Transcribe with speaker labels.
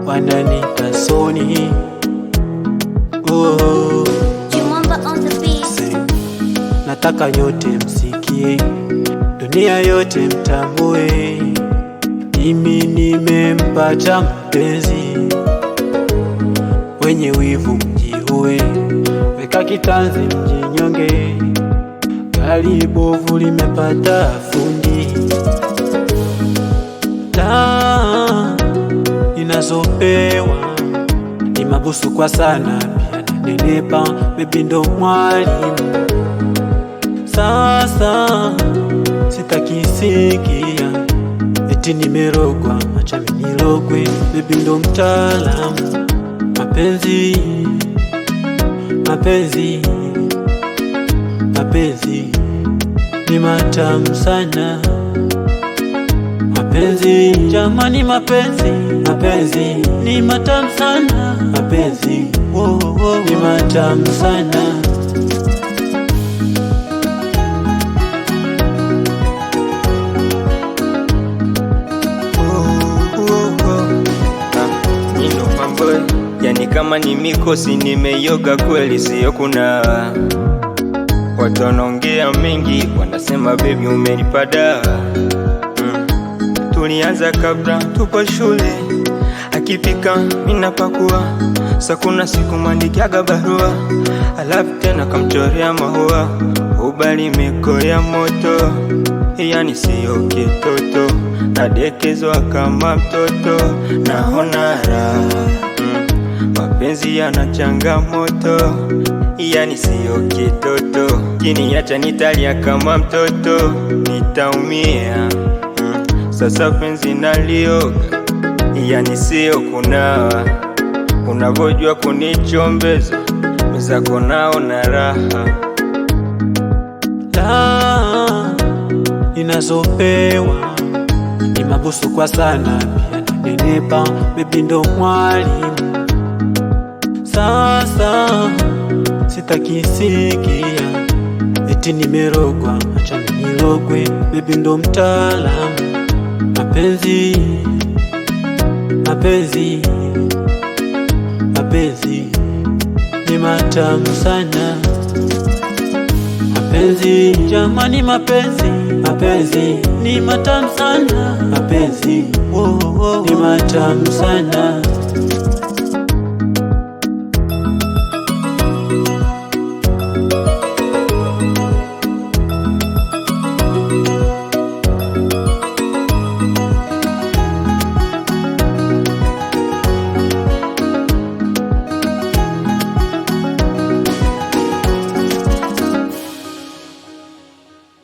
Speaker 1: wananita Sony. Oh,
Speaker 2: Jumamba on the beat.
Speaker 1: nataka nyote msikie, dunia yote mtambue, mimi nimempata mpenzi. Wenye wivu mjiue, weka kitanzi mjinyonge, gari bovu limepata fundi. Taa ninazopewa ni mabusu kwa sana, pia nanenepa, baby ndo mwalimu. Sasa sitakisikia eti nimerogwa, acha mimi nirogwe, baby ndo mtaalamu. Mapenzi, mapenzi, mapenzi ni matamu sana. Mapenzi, jamani, mapenzi, mapenzi ni matamu sana. Mapenzi, oh, oh, ni matamu sana.
Speaker 3: Yani kama ni mikosi nimeyoga kweli, siyo kunawa. Watu wanaongea mengi, wanasema baby umenipa dawa. Tulianza kabla tupo shule, akipika mina pakua. Sa kuna siku mandikiaga barua, alafu tena kamchorea mahua. Ubali miko ya moto, yani siyo kitoto, nadekezwa kama mtoto, naona raha. Mapenzi yana changamoto, yani siyo kitoto, kiniacha nitalia kama mtoto, nitaumia. Sasa penzi nalioga, yani siyo kunawa. Unavojua kunichombeza, mwenzako naona raha.
Speaker 1: Taa ninazopewa ni mabusu kwa sana, pia nanenepa, baby ndo mwalimu. Sasa sitakisikia eti nimerogwa, acha mimi nirogwe, baby ndo mtaalamu. Mapenzi, mapenzi, mapenzi ni matamu sana. Mapenzi, jamani, mapenzi, mapenzi ni matamu sana. Mapenzi, oh, oh, ni matamu sana.